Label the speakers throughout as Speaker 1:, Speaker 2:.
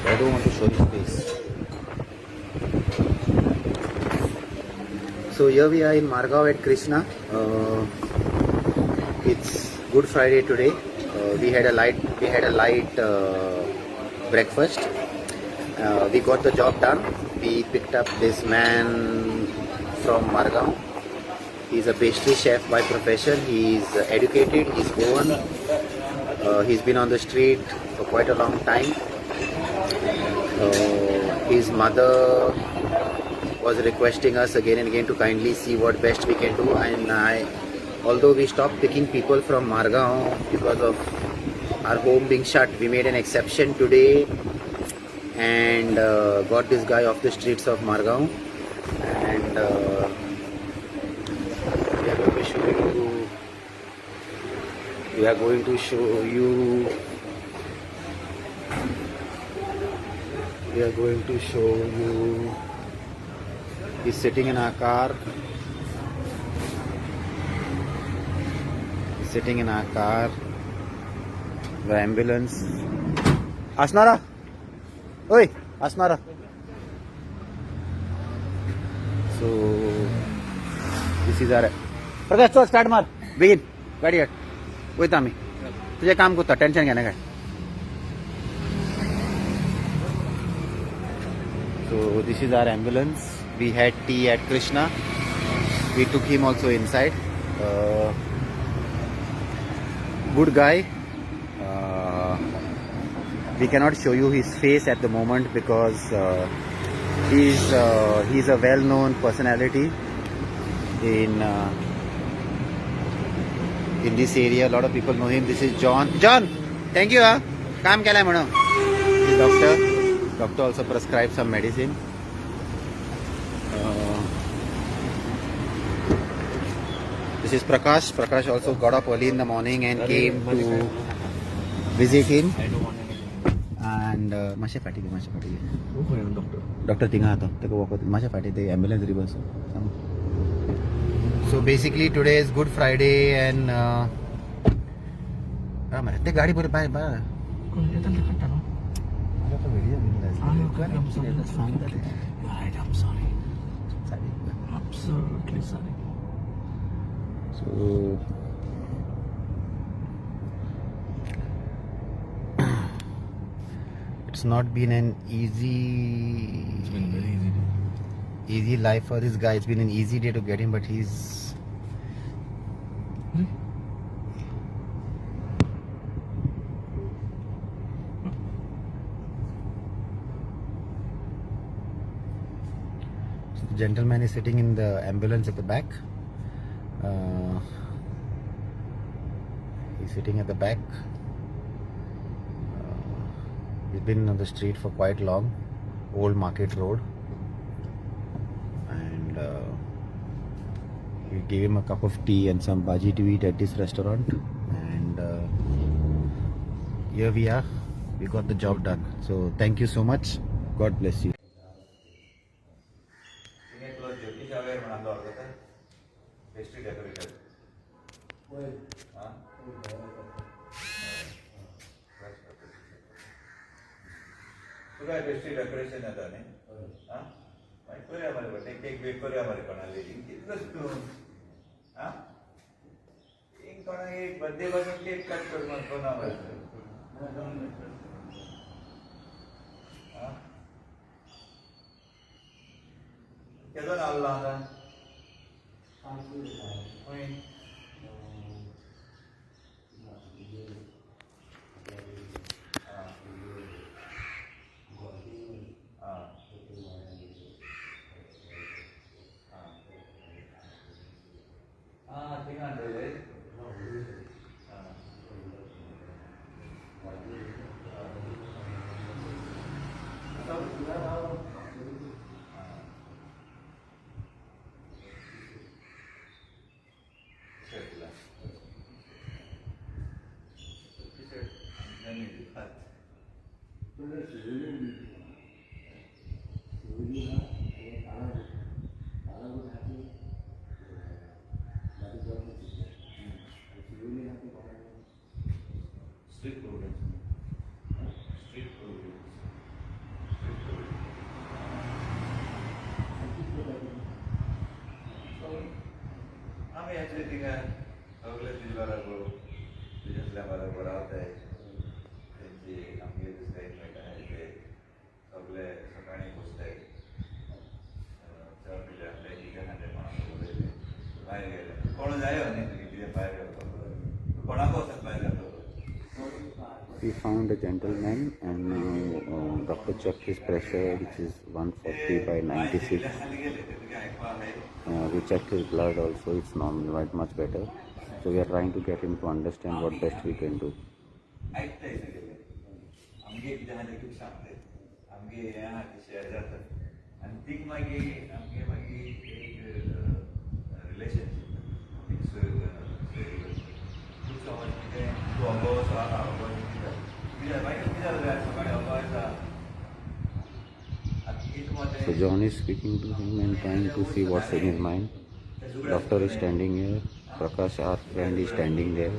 Speaker 1: I don't want to show his face. So here we are in Margao at Krishna. It's Good Friday today. We had a light breakfast. We got the job done. We picked up this man from Margao. He's a pastry chef by profession. He's educated. He's born. He's been on the street for quite a long time. His mother was requesting us again and again to kindly see what best we can do, and although we stopped picking people from Margao because of our home being shut, we made an exception today and got this guy off the streets of Margao, and we are going to show you he's sitting in our car. The ambulance. Asnara! Oi! Asnara! So, this is our... Prakash, so start mar. Begin. Gaadi at. Wait a minute. तुझे काम को tension क्या ना. So this is our ambulance. We had tea at Krishna. We took him also inside. Good guy. We cannot show you his face at the moment because he's a well-known personality in this area. A lot of people know him. This is John. John, thank you. Kaam kya hai madam? He's doctor. Doctor also prescribed some medicine. This is Prakash. Prakash also got up early in the morning and came to visit him. And Masha Fati. Doctor Tinga to. Masha Fati, the ambulance reverse. So basically today is Good Friday and the गाड़ी पूरे पाए बा I'm sorry. Absolutely sorry. So it's not been an easy. It's been very easy life for this guy. It's been an easy day to get him, but he's. The gentleman is sitting in the ambulance at the back. He's sitting at the back. He's been on the street for quite long. Old Market Road. And we gave him a cup of tea and some bhaji to eat at this restaurant. And here we are. We got the job done. So thank you so much. God bless you. Pastry decorator. तुला pastry decoration आता नाही हां माहित करूया आम्हाला birthday cake bake करूया आम्हाला कोणाला कितलंच तू हां एक कोणा एक बर्थडे पासून केक कट कर मग कोणाला हां केदो नावला आता होय Street programs.
Speaker 2: याचे तिका सगळे तुझे बरोबर तुझ्यातल्या बरोबर रावताय त्यांची आमगे दुसरे एकमेक आहे ते सगळे सकाळी बसताय चहा पिले आपल्या किती खाते कोणाला बोलायचे बाहेर गेले कोण जाय नाही तुम्ही तिथे बाहेर गेलो कोणाक वचत बाहेर गेलो.
Speaker 1: We found a gentleman and now doctor checked his pressure, which is 140 by 96. We checked his blood also, it's normal, much better. So we are trying to get him to understand what best we can do.
Speaker 2: ऐकताय सगळे आमगे कितें आहा तें खूब सांगताय आमगे हें आहा तें शेअर जातात आनी तीक मागीर आमगे मागीर एक रिलेशनशीप एक खूब समज कितें तूं अनुभव आसा अनुभव कितें मागीर कितें जालें सकाळीं अनुभव आसा आतां कितें मतें.
Speaker 1: So John is speaking to him and trying to see what's in his mind. Doctor is standing here, Prakash, our friend, is standing there.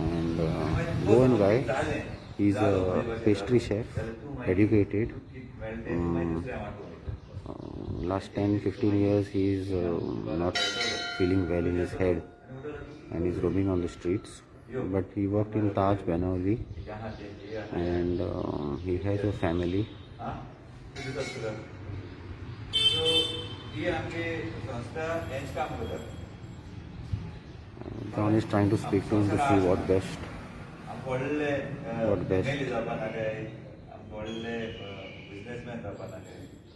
Speaker 1: And Goan guy, he's a pastry chef, educated. Last 10-15 years he is not feeling well in his head and he's roaming on the streets. But he worked in Taj Banauli and he has a family. John is trying to speak to him to see what best.
Speaker 2: Businessman जावपाक लागले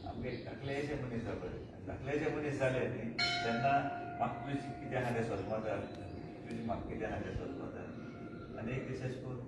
Speaker 2: आमगे धाकलेशे मनीस जावपाक धाकलेशे मनीस जाले न्ही तेन्ना म्हाका तुजी कितें आहा तें सोदपाक जाय तुजी म्हाका कितें आहा तें सोदपाक जाय आनी एक दीस अशें करून